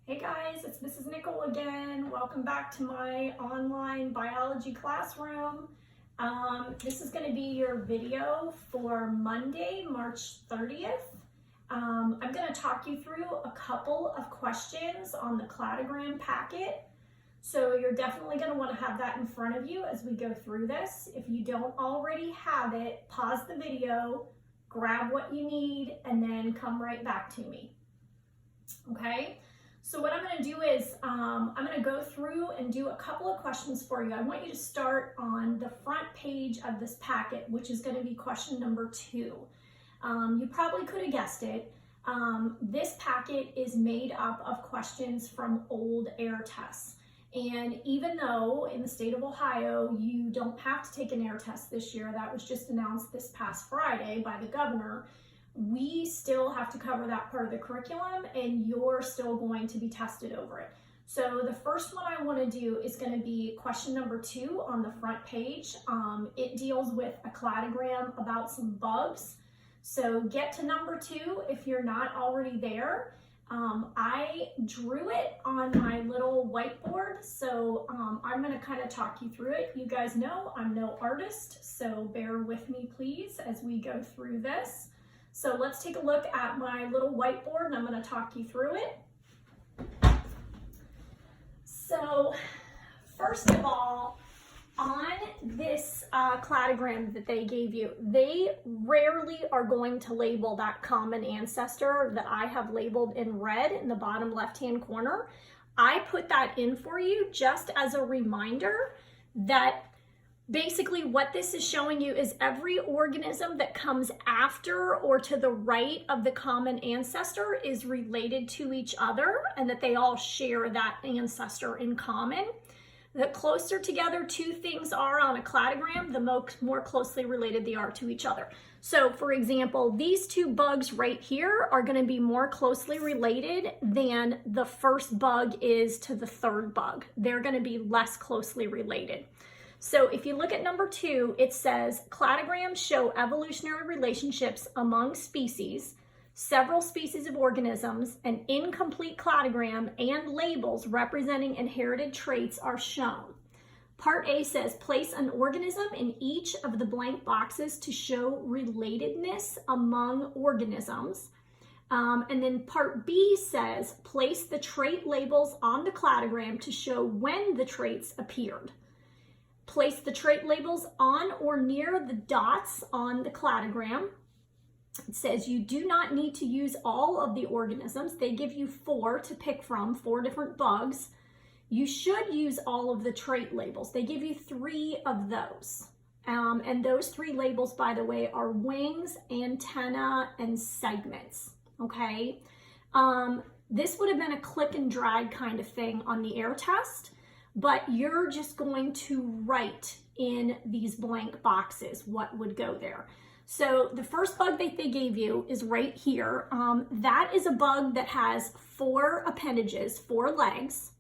Hey guys, it's Mrs. Nicol again. Welcome back to my online biology classroom. This is going to be your video for Monday, March 30th. I'm going to talk you through a couple of questions on the cladogram packet. So you're definitely going to want to have that in front of you as we go through this. If you don't already have it, pause the video, grab what you need, and then come right back to me. Okay? So what I'm going to do is I'm going to go through and do a couple of questions for you. I want you to start on the front page of this packet, which is going to be question number 2. You probably could have guessed it. This packet is made up of questions from old air tests. And even though in the state of Ohio, you don't have to take an air test this year, that was just announced this past Friday by the governor, we still have to cover that part of the curriculum and you're still going to be tested over it. So the first one I want to do is going to be question number 2 on the front page. It deals with a cladogram about some bugs. So get to number 2 if you're not already there. I drew it on my little whiteboard, so I'm going to kind of talk you through it. You guys know I'm no artist, so bear with me please as we go through this. So let's take a look at my little whiteboard and I'm going to talk you through it. So first of all, on this cladogram that they gave you, they rarely are going to label that common ancestor that I have labeled in red in the bottom left-hand corner. I put that in for you just as a reminder that basically what this is showing you is every organism that comes after or to the right of the common ancestor is related to each other and that they all share that ancestor in common. The closer together two things are on a cladogram, the more closely related they are to each other. So for example, these two bugs right here are going to be more closely related than the first bug is to the third bug. They're going to be less closely related. So if you look at number 2, it says cladograms show evolutionary relationships among species, several species of organisms, an incomplete cladogram, and labels representing inherited traits are shown. Part A says place an organism in each of the blank boxes to show relatedness among organisms. And then part B says place the trait labels on the cladogram to show when the traits appeared. Place the trait labels on or near the dots on the cladogram. It says you do not need to use all of the organisms. They give you 4 to pick from, 4 different bugs. You should use all of the trait labels. They give you 3 of those. And those 3 labels, by the way, are wings, antenna, and segments, okay? This would have been a click and drag kind of thing on the air test, but you're just going to write in these blank boxes what would go there. So the first bug that they gave you is right here. That is a bug that has 4 appendages, 4 legs.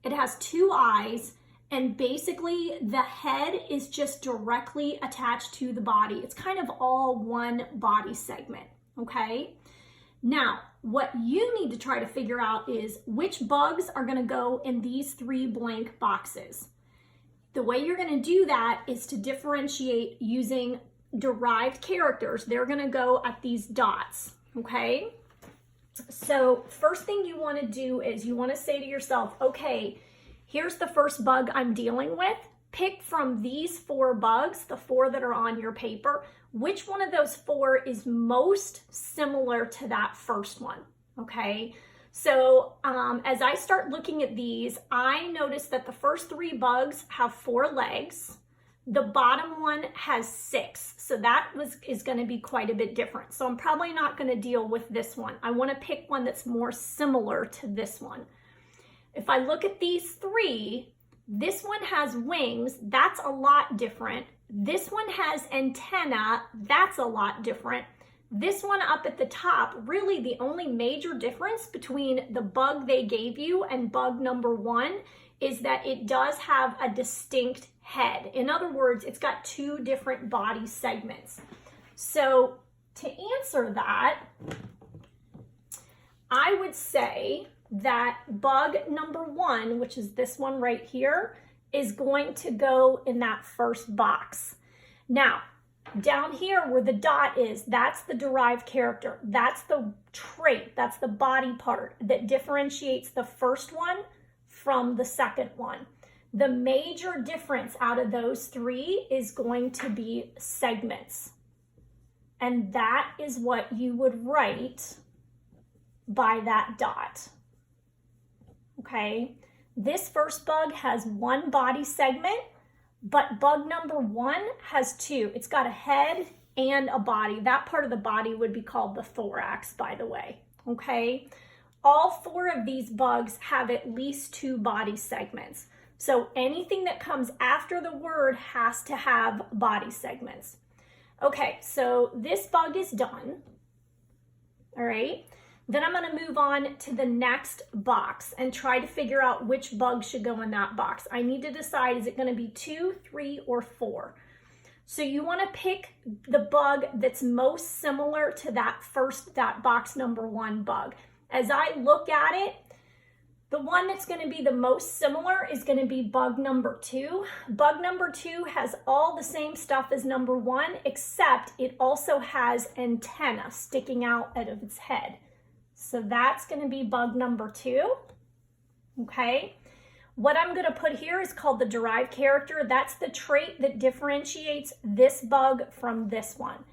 It has 2 eyes, and basically the head is just directly attached to the body. It's kind of all one body segment, okay? Now, what you need to try to figure out is which bugs are going to go in these 3 blank boxes. The way you're going to do that is to differentiate using derived characters. They're going to go at these dots, okay? So first thing you want to do is you want to say to yourself, okay, here's the first bug I'm dealing with. Pick from these 4 bugs, the 4 that are on your paper, which one of those 4 is most similar to that first one, okay? So as I start looking at these, I notice that the first 3 bugs have 4 legs. The bottom one has 6, so that is going to be quite a bit different. So I'm probably not going to deal with this one. I want to pick one that's more similar to this one. If I look at these 3, this one has wings, that's a lot different. This one has antenna, that's a lot different. This one up at the top, really the only major difference between the bug they gave you and bug number 1 is that it does have a distinct head. In other words, it's got 2 different body segments. So to answer that, I would say that bug number 1, which is this one right here, is going to go in that first box. Now, down here where the dot is, that's the derived character. That's the trait, that's the body part that differentiates the first one from the second one. The major difference out of those 3 is going to be segments. And that is what you would write by that dot. Okay, this first bug has 1 body segment, but bug number 1 has 2. It's got a head and a body. That part of the body would be called the thorax, by the way. Okay, all 4 of these bugs have at least 2 body segments. So anything that comes after the word has to have body segments. Okay, so this bug is done. All right, then I'm going to move on to the next box and try to figure out which bug should go in that box. I need to decide, is it going to be 2, 3, or 4? So you want to pick the bug that's most similar to that box number 1 bug. As I look at it, the one that's going to be the most similar is going to be bug number 2. Bug number 2 has all the same stuff as number 1, except it also has antenna sticking out of its head. So that's going to be bug number 2. Okay. What I'm going to put here is called the derived character. That's the trait that differentiates this bug from this one.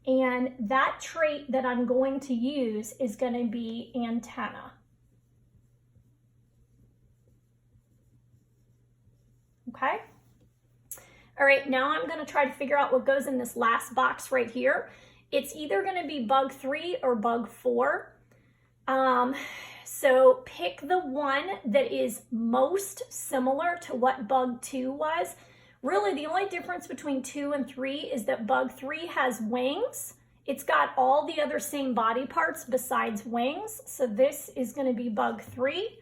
And that trait that I'm going to use is going to be antenna. Okay. All right, now I'm going to try to figure out what goes in this last box right here. It's either going to be bug 3 or bug 4. So pick the one that is most similar to what bug 2 was. Really, the only difference between 2 and 3 is that bug 3 has wings. It's got all the other same body parts besides wings. So this is going to be bug 3.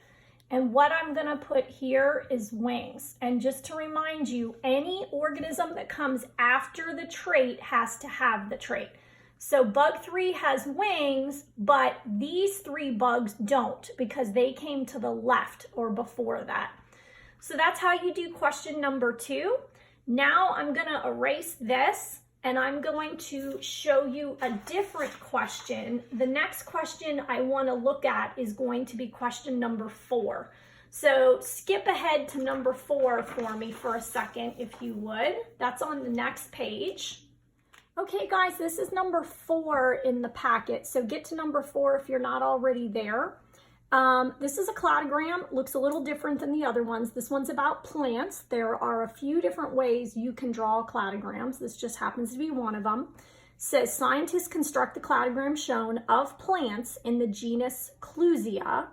And what I'm going to put here is wings. And just to remind you, any organism that comes after the trait has to have the trait. So bug 3 has wings, but these 3 bugs don't because they came to the left or before that. So that's how you do question number 2. Now I'm going to erase this and I'm going to show you a different question. The next question I want to look at is going to be question number 4. So skip ahead to number 4 for me for a second, if you would. That's on the next page. Okay, guys, this is number 4 in the packet. So get to number 4 if you're not already there. This is a cladogram, looks a little different than the other ones. This one's about plants. There are a few different ways you can draw cladograms. This just happens to be one of them. It says scientists construct the cladogram shown of plants in the genus Clusia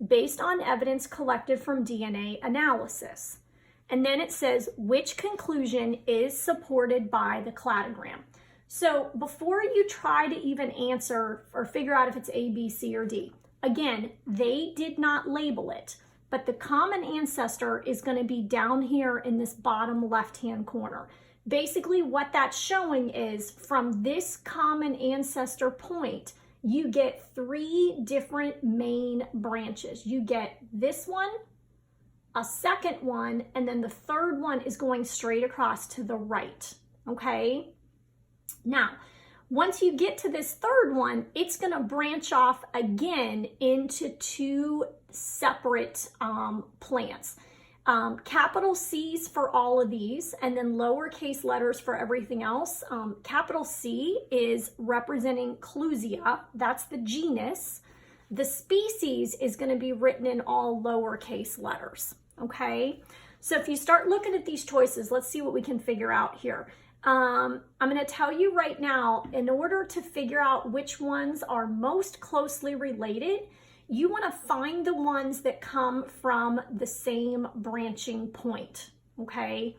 based on evidence collected from DNA analysis. And then it says which conclusion is supported by the cladogram. So before you try to even answer or figure out if it's A, B, C, or D, again, they did not label it, but the common ancestor is going to be down here in this bottom left-hand corner. Basically, what that's showing is from this common ancestor point, you get 3 different main branches. You get this one, a second one, and then the third one is going straight across to the right, okay? Now, once you get to this third one, it's going to branch off again into 2 separate plants. Capital C's for all of these, and then lowercase letters for everything else. Capital C is representing Clusia. That's the genus. The species is going to be written in all lowercase letters. Okay, so if you start looking at these choices, let's see what we can figure out here. I'm going to tell you right now, in order to figure out which ones are most closely related, you want to find the ones that come from the same branching point, okay?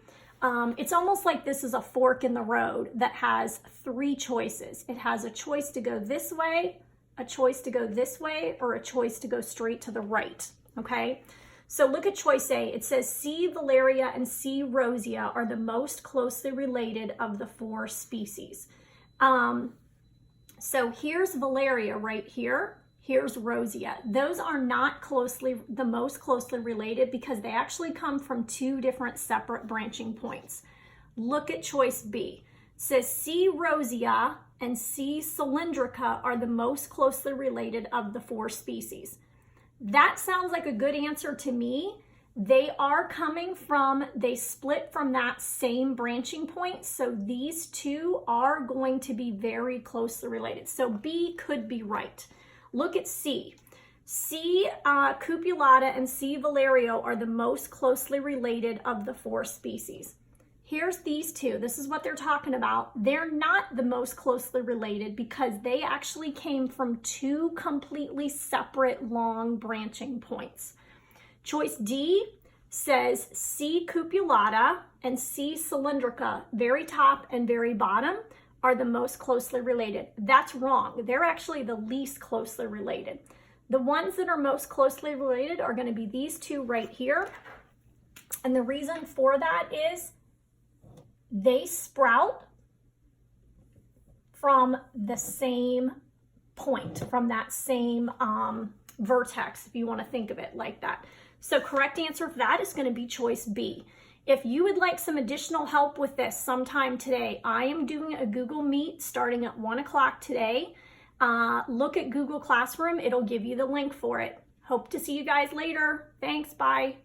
It's almost like this is a fork in the road that has 3 choices. It has a choice to go this way, a choice to go this way, or a choice to go straight to the right, okay? So look at choice A. It says C. valeria and C. rosea are the most closely related of the 4 species. So here's valeria right here. Here's rosea. Those are not the most closely related because they actually come from two different separate branching points. Look at choice B. It says C. rosea and C. cylindrica are the most closely related of the 4 species. That sounds like a good answer to me. They split from that same branching point, so these two are going to be very closely related. So B could be right. Look at C. C. cupulata and C. valerio are the most closely related of the 4 species. Here's these two. This is what they're talking about. They're not the most closely related because they actually came from 2 completely separate long branching points. Choice D says C. cupulata and C. cylindrica, very top and very bottom, are the most closely related. That's wrong. They're actually the least closely related. The ones that are most closely related are going to be these two right here. And the reason for that is they sprout from the same point, from that same vertex, if you want to think of it like that. So correct answer for that is going to be choice B. If you would like some additional help with this sometime today, I am doing a Google Meet starting at 1 o'clock today. Look at Google Classroom. It'll give you the link for it. Hope to see you guys later. Thanks. Bye.